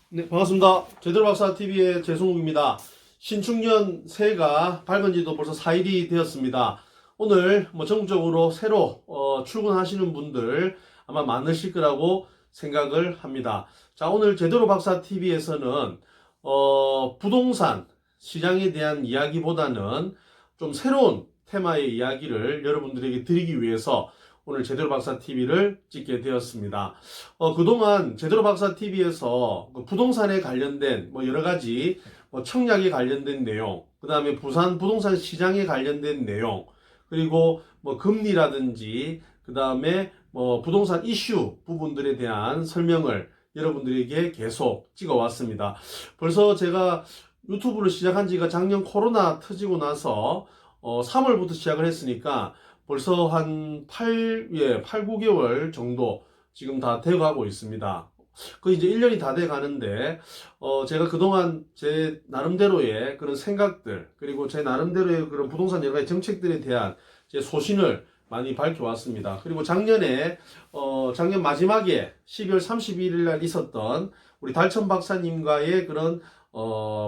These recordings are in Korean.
네, 반갑습니다. 제대로 박사 TV의 재승욱입니다. 신축년 새해가 밝은 지도 벌써 4일이 되었습니다. 오늘 전국적으로 새로 출근하시는 분들 아마 많으실 거라고 생각을 합니다. 자, 오늘 제대로 박사 TV에서는 부동산 시장에 대한 이야기보다는 좀 새로운 테마의 이야기를 여러분들에게 드리기 위해서 오늘 제대로 박사 TV를 찍게 되었습니다. 그동안 제대로 박사 TV에서 부동산에 관련된 여러 가지 청약에 관련된 내용, 그 다음에 부산 부동산 시장에 관련된 내용, 그리고 금리라든지, 그 다음에 부동산 이슈 부분들에 대한 설명을 여러분들에게 계속 찍어 왔습니다. 벌써 제가 유튜브를 시작한 지가 작년 코로나 터지고 나서 3월부터 시작을 했으니까 벌써 한 8, 9개월 정도 지금 다 돼가고 있습니다. 이제 1년이 다 돼 가는데, 제가 그동안 제 나름대로의 그런 생각들, 그리고 제 나름대로의 그런 부동산 여러 가지 정책들에 대한 제 소신을 많이 밝혀왔습니다. 그리고 작년 마지막에 12월 31일 날 있었던 우리 달천 박사님과의 그런,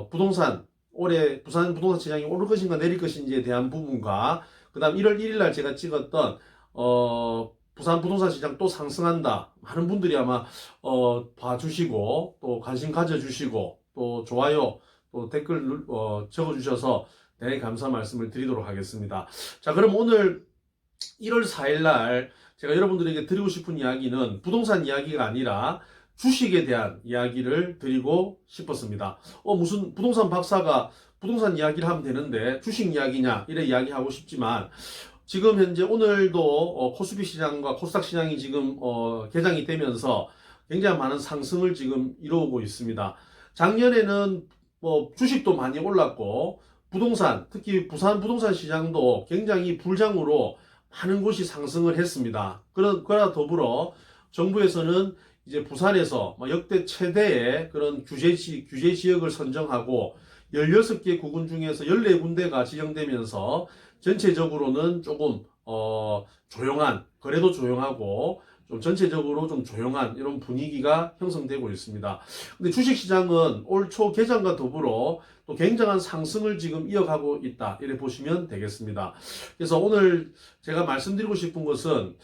부동산, 올해 부산 부동산 시장이 오를 것인가 내릴 것인지에 대한 부분과 그 다음 1월 1일 날 제가 찍었던 부산 부동산 시장 또 상승한다. 많은 분들이 아마 봐주시고 또 관심 가져주시고 또 좋아요 또 댓글 적어주셔서 대단히 감사 말씀을 드리도록 하겠습니다. 자, 그럼 오늘 1월 4일 날 제가 여러분들에게 드리고 싶은 이야기는 부동산 이야기가 아니라 주식에 대한 이야기를 드리고 싶었습니다. 무슨 부동산 박사가 부동산 이야기를 하면 되는데 주식 이야기냐 이래 이야기하고 싶지만, 지금 현재 오늘도 코스피 시장과 코스닥 시장이 지금 개장이 되면서 굉장히 많은 상승을 지금 이루고 있습니다. 작년에는 주식도 많이 올랐고 부동산, 특히 부산 부동산 시장도 굉장히 불장으로 많은 곳이 상승을 했습니다. 그러나 더불어 정부에서는 이제 부산에서 역대 최대의 그런 규제 지역을 선정하고 16개 구군 중에서 14군데가 지정되면서 전체적으로는 조금 조용한, 거래도 조용하고 좀 전체적으로 좀 조용한 이런 분위기가 형성되고 있습니다. 근데 주식시장은 올 초 개장과 더불어 또 굉장한 상승을 지금 이어가고 있다, 이렇게 보시면 되겠습니다. 그래서 오늘 제가 말씀드리고 싶은 것은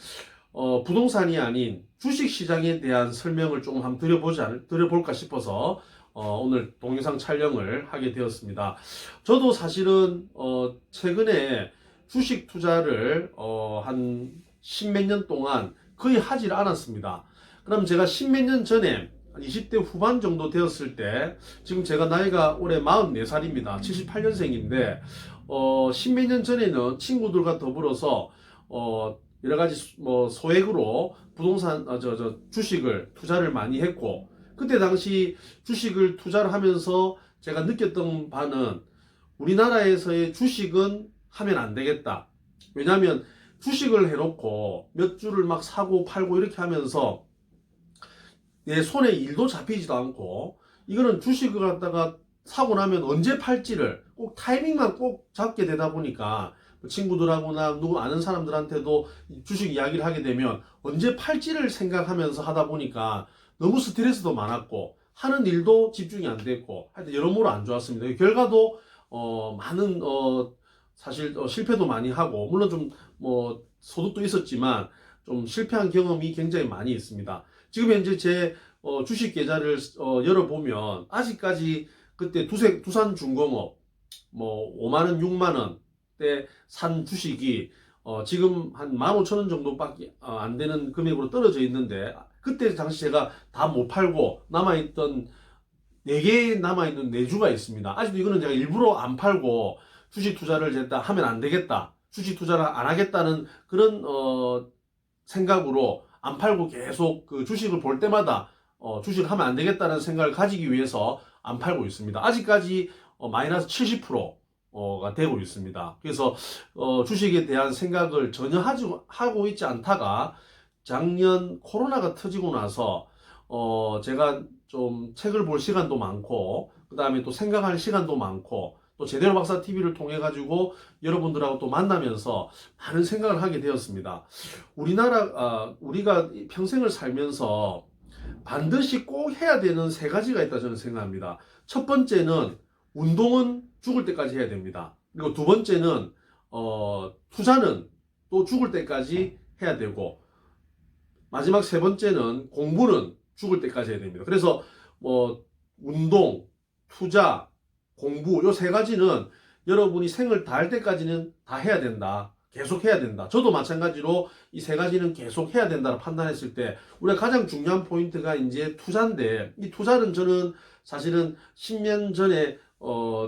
부동산이 아닌 주식시장에 대한 설명을 조금 한번 드려볼까 싶어서 오늘 동영상 촬영을 하게 되었습니다. 저도 사실은 최근에 주식 투자를 한 십몇 년 동안 거의 하질 않았습니다. 그럼 제가 십몇 년 전에 20대 후반 정도 되었을 때, 지금 제가 나이가 올해 44살입니다. 78년생인데 십몇 년 전에는 친구들과 더불어서 여러 가지 소액으로 부동산 주식을 투자를 많이 했고, 그때 당시 주식을 투자를 하면서 제가 느꼈던 바는 우리나라에서의 주식은 하면 안 되겠다. 왜냐하면 주식을 해놓고 몇 주를 막 사고 팔고 이렇게 하면서 내 손에 일도 잡히지도 않고, 이거는 주식을 갖다가 사고 나면 언제 팔지를 꼭 타이밍만 꼭 잡게 되다 보니까 친구들하고나 누구 아는 사람들한테도 주식 이야기를 하게 되면 언제 팔지를 생각하면서 하다 보니까 너무 스트레스도 많았고 하는 일도 집중이 안 됐고 하여튼 여러모로 안 좋았습니다. 결과도 많은 사실 실패도 많이 하고, 물론 좀 소득도 있었지만 좀 실패한 경험이 굉장히 많이 있습니다. 지금 현재 제 주식 계좌를 열어보면 아직까지 그때 두산중공업 5만원 6만원 때 산 주식이 지금 한 15,000원 정도밖에 안 되는 금액으로 떨어져 있는데, 그때 당시 제가 다 못 팔고 남아있던 4개 남아있는 내주가 있습니다. 아직도 이거는 제가 일부러 안 팔고 주식 투자를 제가 하면 안 되겠다, 주식 투자를 안 하겠다는 그런 생각으로 안 팔고 계속 그 주식을 볼 때마다 주식을 하면 안 되겠다는 생각을 가지기 위해서 안 팔고 있습니다. 아직까지 마이너스 70%가 되고 있습니다. 그래서 주식에 대한 생각을 전혀 하고 있지 않다가 작년 코로나가 터지고 나서 제가 좀 책을 볼 시간도 많고, 그 다음에 또 생각할 시간도 많고, 또 제대로 박사 TV를 통해 가지고 여러분들하고 또 만나면서 많은 생각을 하게 되었습니다. 우리가 평생을 살면서 반드시 꼭 해야 되는 세 가지가 있다 저는 생각합니다. 첫 번째는 운동은 죽을 때까지 해야 됩니다. 그리고 두 번째는 투자는 또 죽을 때까지 해야 되고, 마지막 세 번째는 공부는 죽을 때까지 해야 됩니다. 그래서 뭐 운동, 투자, 공부 요 세 가지는 여러분이 생을 다할 때까지는 다 해야 된다. 계속 해야 된다. 저도 마찬가지로 이 세 가지는 계속 해야 된다고 판단했을 때 우리가 가장 중요한 포인트가 이제 투자인데, 이 투자는 저는 사실은 10년 전에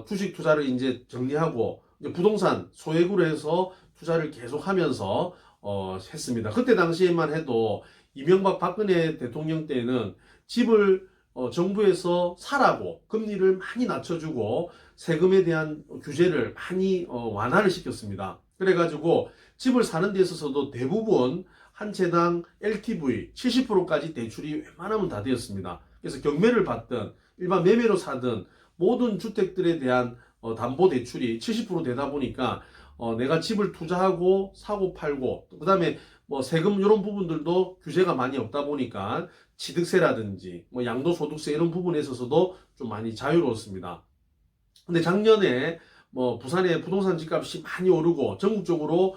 주식 투자를 이제 정리하고 이제 부동산 소액으로 해서 투자를 계속 하면서 했습니다. 그때 당시에만 해도 이명박 박근혜 대통령 때는 집을 정부에서 사라고 금리를 많이 낮춰주고 세금에 대한 규제를 많이 완화를 시켰습니다. 그래가지고 집을 사는 데 있어서도 대부분 한 채당 LTV 70%까지 대출이 웬만하면 다 되었습니다. 그래서 경매를 받든 일반 매매로 사든 모든 주택들에 대한 담보 대출이 70% 되다 보니까 내가 집을 투자하고 사고 팔고, 그 다음에 뭐 세금 이런 부분들도 규제가 많이 없다 보니까 취득세라든지 뭐 양도소득세 이런 부분에 있어서도 좀 많이 자유로웠습니다. 근데 작년에 뭐 부산의 부동산 집값이 많이 오르고 전국적으로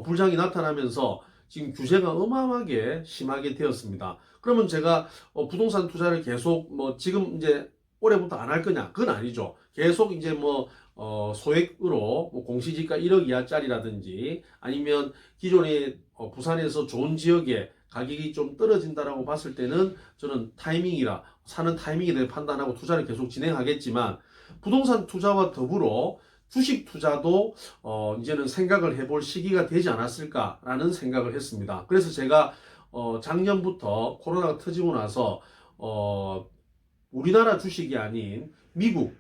불장이 나타나면서 지금 규제가 어마어마하게 심하게 되었습니다. 그러면 제가 부동산 투자를 계속 뭐 지금 이제 올해부터 안 할 거냐? 그건 아니죠. 계속 이제 뭐 소액으로 뭐 공시지가 1억 이하짜리라든지 아니면 기존에 부산에서 좋은 지역에 가격이 좀 떨어진다라고 봤을 때는 저는 타이밍이라 사는 타이밍에 대해 판단하고 투자를 계속 진행하겠지만, 부동산 투자와 더불어 주식 투자도 이제는 생각을 해볼 시기가 되지 않았을까라는 생각을 했습니다. 그래서 제가 작년부터 코로나가 터지고 나서 우리나라 주식이 아닌 미국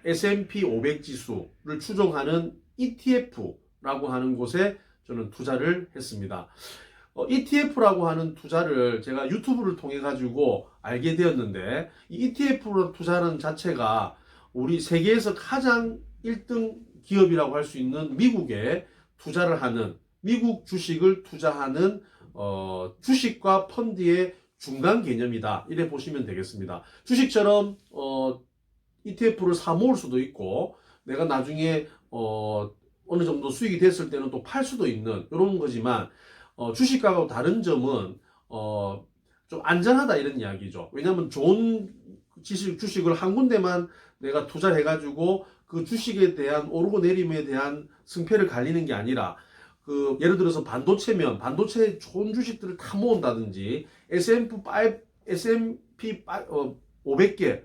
S&P 500 지수를 추종하는 ETF라고 하는 곳에 저는 투자를 했습니다. ETF라고 하는 투자를 제가 유튜브를 통해 가지고 알게 되었는데, 이 ETF로 투자하는 자체가 우리 세계에서 가장 1등 기업이라고 할 수 있는 미국에 투자를 하는, 미국 주식을 투자하는 주식과 펀드의 중간 개념이다, 이래 보시면 되겠습니다. 주식처럼 ETF를 사 모을 수도 있고 내가 나중에 어느 정도 수익이 됐을 때는 또 팔 수도 있는 이런 거지만, 주식하고 다른 점은 좀 안전하다 이런 이야기죠. 왜냐하면 좋은 주식을 한 군데만 내가 투자해가지고 그 주식에 대한 오르고 내림에 대한 승패를 갈리는 게 아니라, 그 예를 들어서 반도체면 반도체 좋은 주식들을 다 모은다든지 S&P 500개를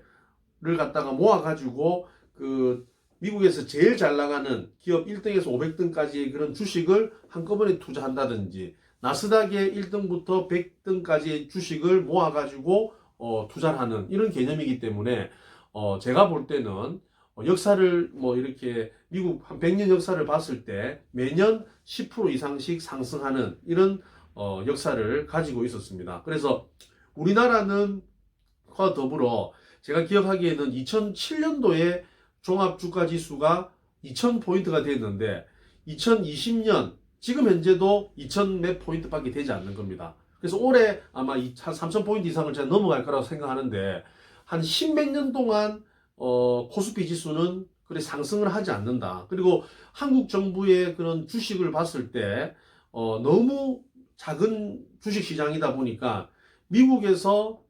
갖다가 모아가지고 그 미국에서 제일 잘 나가는 기업 1등에서 500등까지의 그런 주식을 한꺼번에 투자한다든지, 나스닥의 1등부터 100등까지의 주식을 모아가지고 투자를 하는 이런 개념이기 때문에 제가 볼 때는 역사를 뭐 이렇게 미국 한 100년 역사를 봤을 때 매년 10% 이상씩 상승하는 이런 역사를 가지고 있었습니다. 그래서 우리나라는 과 더불어 제가 기억하기에는 2007년도에 종합주가지수가 2000포인트가 됐는데 2020년 지금 현재도 2000 몇 포인트밖에 되지 않는 겁니다. 그래서 올해 아마 한 3000포인트 이상을 제가 넘어갈 거라고 생각하는데, 한 10몇 년 동안 코스피 지수는 그래 상승을 하지 않는다. 그리고 한국 정부의 그런 주식을 봤을 때 너무 작은 주식 시장이다 보니까 미국에서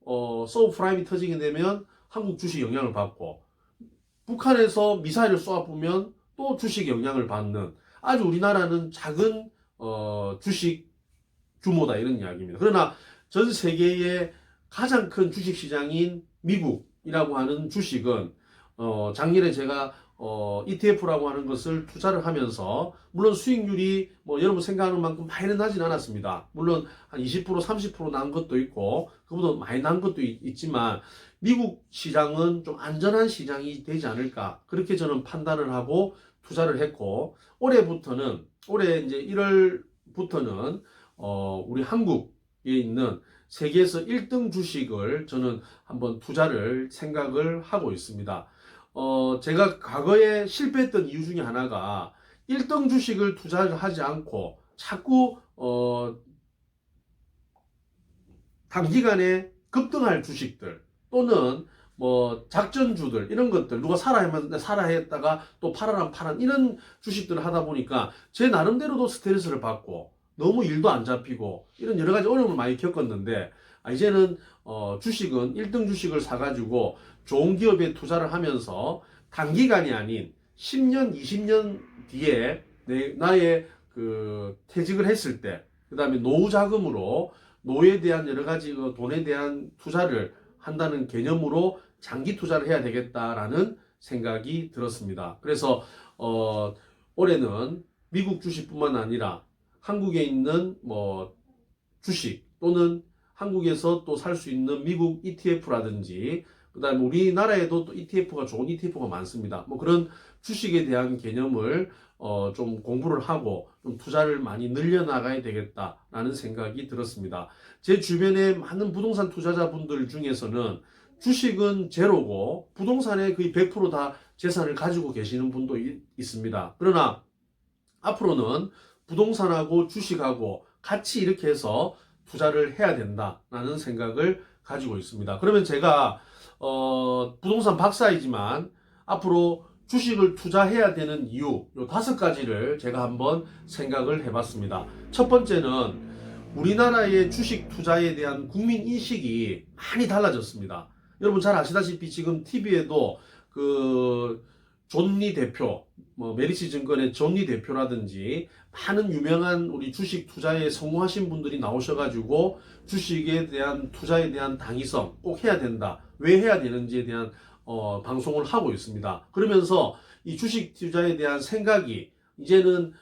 서브프라임이 터지게 되면 한국 주식 영향을 받고, 북한에서 미사일을 쏘아보면 또 주식 영향을 받는, 아주 우리나라는 작은 주식 규모다 이런 이야기입니다. 그러나 전 세계의 가장 큰 주식 시장인 미국이라고 하는 주식은 작년에 제가 ETF라고 하는 것을 투자를 하면서, 물론 수익률이 뭐 여러분 생각하는 만큼 많이는 나진 않았습니다. 물론 한 20% 30% 난 것도 있고 그보다 많이 난 것도 있지만 미국 시장은 좀 안전한 시장이 되지 않을까, 그렇게 저는 판단을 하고 투자를 했고, 올해 이제 1월부터는 우리 한국에 있는 세계에서 1등 주식을 저는 한번 투자를 생각을 하고 있습니다. 제가 과거에 실패했던 이유 중에 하나가 1등 주식을 투자를 하지 않고 자꾸 단기간에 급등할 주식들 또는 뭐 작전주들 이런 것들 누가 사라 했다가 또 팔아라 이런 주식들을 하다 보니까 제 나름대로도 스트레스를 받고 너무 일도 안 잡히고 이런 여러 가지 어려움을 많이 겪었는데 이제는 주식은 1등 주식을 사가지고 좋은 기업에 투자를 하면서 단기간이 아닌 10년, 20년 뒤에 나의 그 퇴직을 했을 때, 그 다음에 노후 자금으로 노후에 대한 여러 가지 돈에 대한 투자를 한다는 개념으로 장기 투자를 해야 되겠다라는 생각이 들었습니다. 그래서 올해는 미국 주식뿐만 아니라 한국에 있는 뭐 주식 또는 한국에서 또 살 수 있는 미국 ETF라든지 그 다음에 우리나라에도 또 ETF가 좋은 ETF가 많습니다. 뭐 그런 주식에 대한 개념을 좀 공부를 하고 좀 투자를 많이 늘려나가야 되겠다라는 생각이 들었습니다. 제 주변에 많은 부동산 투자자분들 중에서는 주식은 제로고 부동산에 거의 100%다 재산을 가지고 계시는 분도 있습니다. 그러나 앞으로는 부동산하고 주식하고 같이 이렇게 해서 투자를 해야 된다라는 생각을 가지고 있습니다. 그러면 제가 부동산 박사이지만 앞으로 주식을 투자해야 되는 이유 요 5가지를 제가 한번 생각을 해봤습니다. 첫 번째는 우리나라의 주식 투자에 대한 국민 인식이 많이 달라졌습니다. 여러분 잘 아시다시피 지금 TV에도 그 존리 대표, 뭐 메리츠 증권의 존리 대표라든지 많은 유명한 우리 주식 투자에 성공하신 분들이 나오셔가지고 주식에 대한 투자에 대한 당위성 꼭 해야 된다. 왜 해야 되는지에 대한 방송을 하고 있습니다. 그러면서 이 주식 투자에 대한 생각이 이제는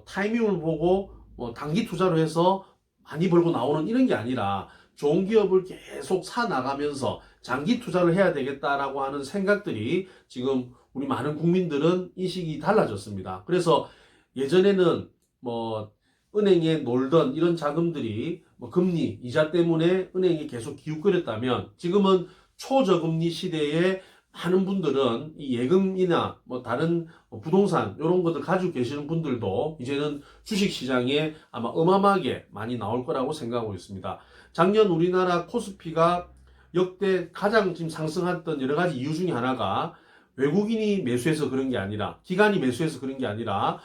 타이밍을 보고 단기 투자로 해서 많이 벌고 나오는 이런 게 아니라 좋은 기업을 계속 사 나가면서 장기 투자를 해야 되겠다라고 하는 생각들이 지금 우리 많은 국민들은 인식이 달라졌습니다. 그래서 예전에는 뭐 은행에 놀던 이런 자금들이 뭐 금리, 이자 때문에 은행이 계속 기웃거렸다면 지금은 초저금리 시대에 많은 분들은 이 예금이나 뭐 다른 부동산 이런 것들 가지고 계시는 분들도 이제는 주식시장에 아마 어마어마하게 많이 나올 거라고 생각하고 있습니다. 작년 우리나라 코스피가 역대 가장 지금 상승했던 여러 가지 이유 중에 하나가 외국인이 매수해서 그런 게 아니라 기관이 매수해서 그런 게 아니라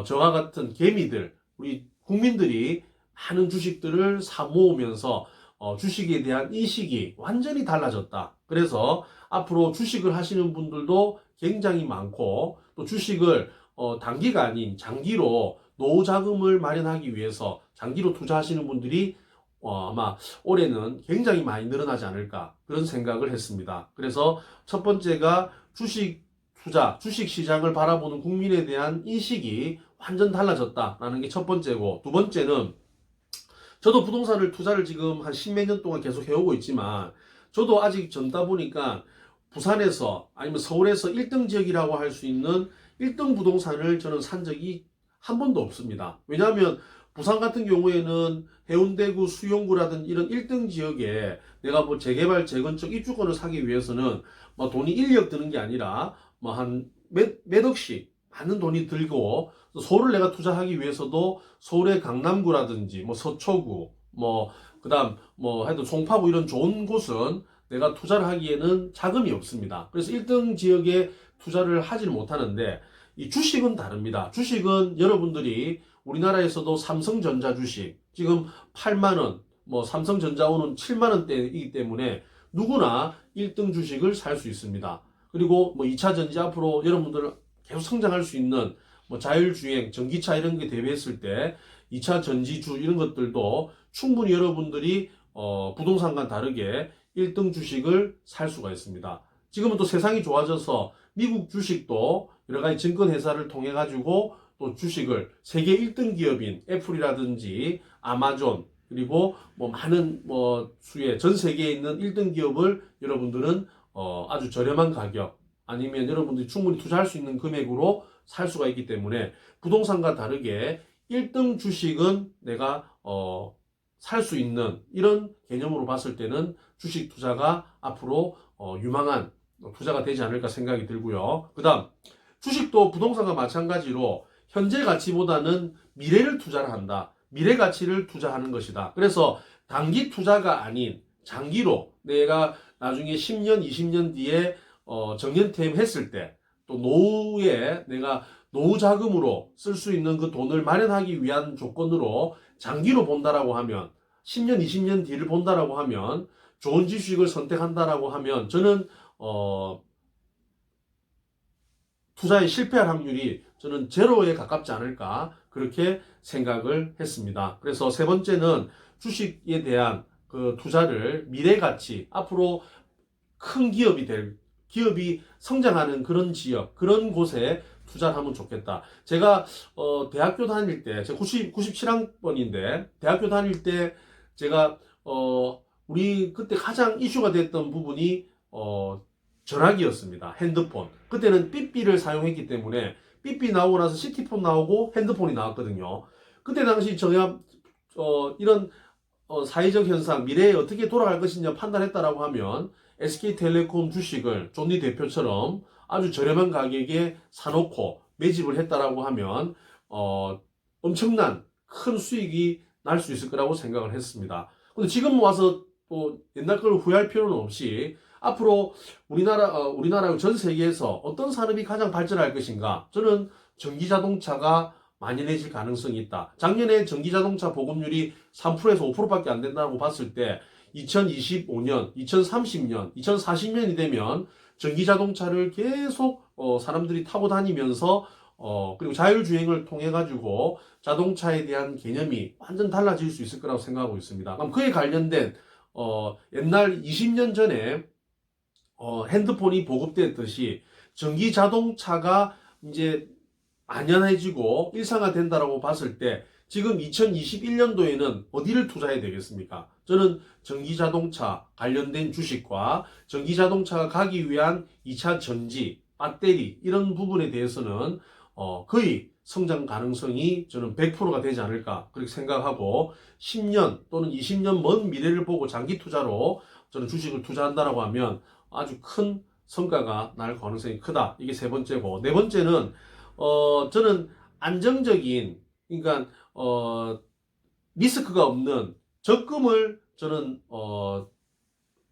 저와 같은 개미들 우리 국민들이 많은 주식들을 사 모으면서 주식에 대한 인식이 완전히 달라졌다. 그래서 앞으로 주식을 하시는 분들도 굉장히 많고 또 주식을 단기가 아닌 장기로 노후 자금을 마련하기 위해서 장기로 투자하시는 분들이 아마 올해는 굉장히 많이 늘어나지 않을까 그런 생각을 했습니다. 그래서 첫 번째가 주식 투자, 주식 시장을 바라보는 국민에 대한 인식이 완전 달라졌다라는 게 첫 번째고, 두 번째는 저도 부동산을 투자를 지금 한 10몇 년 동안 계속 해오고 있지만 저도 아직 젊다 보니까 부산에서 아니면 서울에서 1등 지역이라고 할 수 있는 1등 부동산을 저는 산 적이 한 번도 없습니다. 왜냐하면 부산 같은 경우에는 해운대구, 수용구라든 이런 1등 지역에 내가 뭐 재개발, 재건축, 입주권을 사기 위해서는 뭐 돈이 1억 드는 게 아니라 뭐 한 몇 억씩 많은 돈이 들고, 서울을 내가 투자하기 위해서도 서울의 강남구라든지 뭐 서초구 뭐 그다음 뭐 하여튼 송파구 이런 좋은 곳은 내가 투자를 하기에는 자금이 없습니다. 그래서 1등 지역에 투자를 하지는 못하는데 이 주식은 다릅니다. 주식은 여러분들이 우리나라에서도 삼성전자 주식 지금 8만원, 뭐 삼성전자오는 7만원대이기 때문에 누구나 1등 주식을 살 수 있습니다. 그리고 뭐 2차전지 앞으로 여러분들 계속 성장할 수 있는 뭐 자율주행, 전기차 이런 게 대비했을 때 2차 전지주 이런 것들도 충분히 여러분들이 부동산과 다르게 1등 주식을 살 수가 있습니다. 지금은 또 세상이 좋아져서 미국 주식도 여러 가지 증권회사를 통해 가지고 또 주식을 세계 1등 기업인 애플이라든지 아마존 그리고 뭐 많은 뭐 수의 전 세계에 있는 1등 기업을 여러분들은 아주 저렴한 가격 아니면 여러분들이 충분히 투자할 수 있는 금액으로 살 수가 있기 때문에 부동산과 다르게 1등 주식은 내가 살 수 있는 이런 개념으로 봤을 때는 주식 투자가 앞으로 유망한 투자가 되지 않을까 생각이 들고요. 그 다음 주식도 부동산과 마찬가지로 현재 가치보다는 미래를 투자를 한다. 미래 가치를 투자하는 것이다. 그래서 단기 투자가 아닌 장기로 내가 나중에 10년, 20년 뒤에 정년퇴임 했을 때 또 노후에 내가 노후 자금으로 쓸 수 있는 그 돈을 마련하기 위한 조건으로 장기로 본다라고 하면 10년, 20년 뒤를 본다라고 하면 좋은 주식을 선택한다라고 하면 저는 투자에 실패할 확률이 저는 제로에 가깝지 않을까 그렇게 생각을 했습니다. 그래서 세 번째는 주식에 대한 그 투자를 미래 가치 앞으로 큰 기업이 성장하는 그런 지역 그런 곳에 투자를 하면 좋겠다. 제가 대학교 다닐 때 제가 97학번인데 대학교 다닐 때 제가 우리 그때 가장 이슈가 됐던 부분이 전화기였습니다. 핸드폰. 그때는 삐삐를 사용했기 때문에 삐삐 나오고 나서 시티폰 나오고 핸드폰이 나왔거든요. 그때 당시 제가 이런 사회적 현상, 미래에 어떻게 돌아갈 것이냐 판단했다라고 하면 SK텔레콤 주식을 존니 대표처럼 아주 저렴한 가격에 사놓고 매집을 했다라고 하면 엄청난 큰 수익이 날 수 있을 거라고 생각을 했습니다. 근데 지금 와서 또 옛날 걸 후회할 필요는 없이 앞으로 우리나라 전 세계에서 어떤 산업이 가장 발전할 것인가? 저는 전기자동차가 만연해질 가능성이 있다. 작년에 전기자동차 보급률이 3%에서 5%밖에 안 된다고 봤을 때 2025년, 2030년, 2040년이 되면 전기자동차를 계속 사람들이 타고 다니면서 그리고 자율주행을 통해 가지고 자동차에 대한 개념이 완전 달라질 수 있을 거라고 생각하고 있습니다. 그럼 그에 관련된 옛날 20년 전에 핸드폰이 보급됐듯이 전기자동차가 이제 만연해지고 일상화된다라고 봤을 때 지금 2021년도에는 어디를 투자해야 되겠습니까? 저는 전기자동차 관련된 주식과 전기자동차가 가기 위한 2차 전지, 배터리 이런 부분에 대해서는 거의 성장 가능성이 저는 100%가 되지 않을까 그렇게 생각하고 10년 또는 20년 먼 미래를 보고 장기 투자로 저는 주식을 투자한다라고 하면 아주 큰 성과가 날 가능성이 크다. 이게 세 번째고 네 번째는 저는 안정적인 그러니까 리스크가 없는 적금을 저는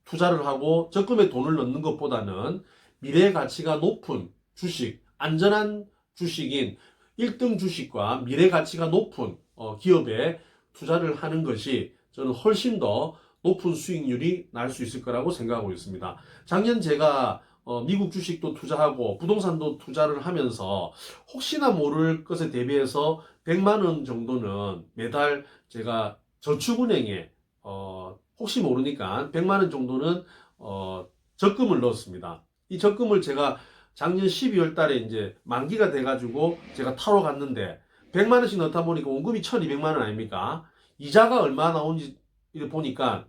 투자를 하고 적금에 돈을 넣는 것보다는 미래 가치가 높은 주식, 안전한 주식인 1등 주식과 미래 가치가 높은 기업에 투자를 하는 것이 저는 훨씬 더 높은 수익률이 날 수 있을 거라고 생각하고 있습니다. 작년 제가 미국 주식도 투자하고 부동산도 투자를 하면서 혹시나 모를 것에 대비해서 100만 원 정도는 매달 제가 저축은행에 혹시 모르니까 100만 원 정도는 적금을 넣었습니다. 이 적금을 제가 작년 12월 달에 이제 만기가 돼가지고 제가 타러 갔는데 100만 원씩 넣다 보니까 원금이 1200만 원 아닙니까? 이자가 얼마 나오는지 보니까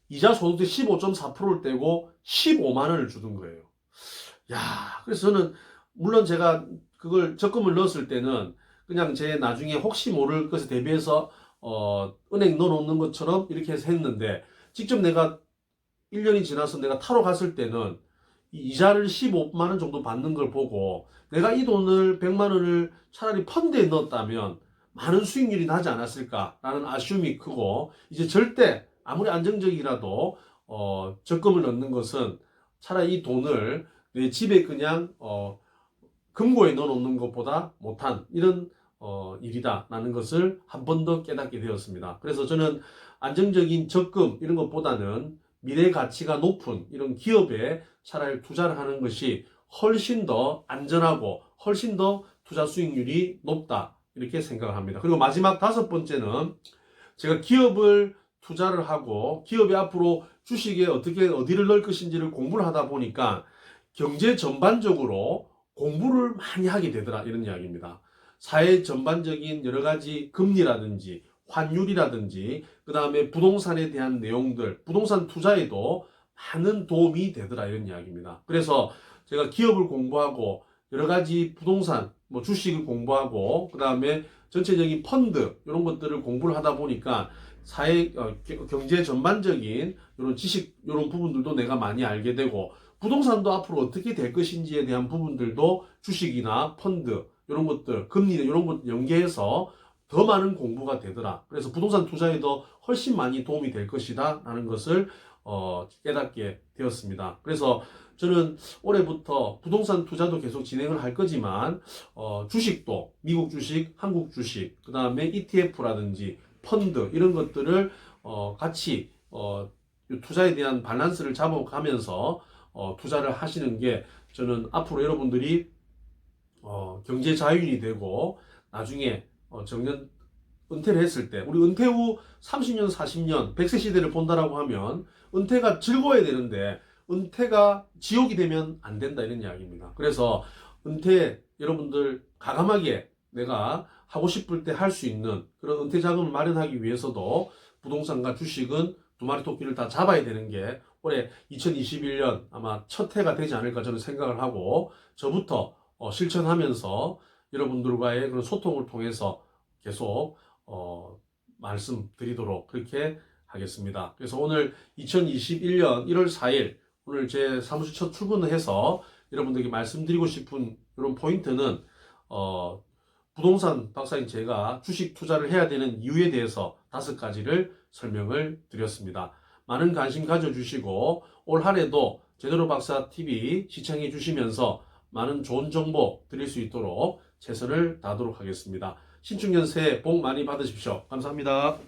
이자 소득세 15.4%를 떼고 15만 원을 주는 거예요. 야, 그래서 저는 물론 제가 그걸 적금을 넣었을 때는 그냥 제 나중에 혹시 모를 것에 대비해서 은행 넣어놓는 것처럼 이렇게 해서 했는데 직접 내가 1년이 지나서 내가 타러 갔을 때는 이자를 15만 원 정도 받는 걸 보고 내가 이 돈을 100만 원을 차라리 펀드에 넣었다면 많은 수익률이 나지 않았을까라는 아쉬움이 크고 이제 절대 아무리 안정적이라도 적금을 넣는 것은 차라리 이 돈을 내 집에 그냥 금고에 넣어놓는 것보다 못한 이런 일이다라는 것을 한 번 더 깨닫게 되었습니다. 그래서 저는 안정적인 적금 이런 것보다는 미래 가치가 높은 이런 기업에 차라리 투자를 하는 것이 훨씬 더 안전하고 훨씬 더 투자 수익률이 높다 이렇게 생각을 합니다. 그리고 마지막 다섯 번째는 제가 기업을 투자를 하고 기업이 앞으로 주식에 어디를 넣을 것인지를 공부를 하다 보니까 경제 전반적으로 공부를 많이 하게 되더라 이런 이야기입니다. 사회 전반적인 여러 가지 금리라든지 환율이라든지 그 다음에 부동산에 대한 내용들 부동산 투자에도 많은 도움이 되더라 이런 이야기입니다. 그래서 제가 기업을 공부하고 여러 가지 부동산 뭐 주식을 공부하고 그 다음에 전체적인 펀드 이런 것들을 공부를 하다 보니까 사회 경제 전반적인 이런 지식 이런 부분들도 내가 많이 알게 되고 부동산도 앞으로 어떻게 될 것인지에 대한 부분들도 주식이나 펀드 이런 것들 금리 이런 것 연계해서 더 많은 공부가 되더라. 그래서 부동산 투자에도 훨씬 많이 도움이 될 것이다 라는 것을 깨닫게 되었습니다. 그래서 저는 올해부터 부동산 투자도 계속 진행을 할 거지만 주식도 미국 주식, 한국 주식, 그 다음에 ETF라든지 펀드 이런 것들을 같이 투자에 대한 밸런스를 잡아가면서 투자를 하시는 게 저는 앞으로 여러분들이 경제 자유인이 되고 나중에 정년 은퇴를 했을 때 우리 은퇴 후 30년, 40년 100세 시대를 본다라고 하면 은퇴가 즐거워야 되는데 은퇴가 지옥이 되면 안 된다 이런 이야기입니다. 그래서 은퇴 여러분들 과감하게 내가 하고 싶을 때 할 수 있는 그런 은퇴 자금을 마련하기 위해서도 부동산과 주식은 두 마리 토끼를 다 잡아야 되는 게 올해 2021년 아마 첫 해가 되지 않을까 저는 생각을 하고 저부터 실천하면서 여러분들과의 그런 소통을 통해서 계속 말씀드리도록 그렇게 하겠습니다. 그래서 오늘 2021년 1월 4일 오늘 제 사무실 첫 출근을 해서 여러분들에게 말씀드리고 싶은 이런 포인트는 부동산 박사인 제가 주식 투자를 해야 되는 이유에 대해서 5가지를 설명을 드렸습니다. 많은 관심 가져주시고 올 한해도 제대로 박사 TV 시청해 주시면서 많은 좋은 정보 드릴 수 있도록 최선을 다하도록 하겠습니다. 신축년 새해 복 많이 받으십시오. 감사합니다.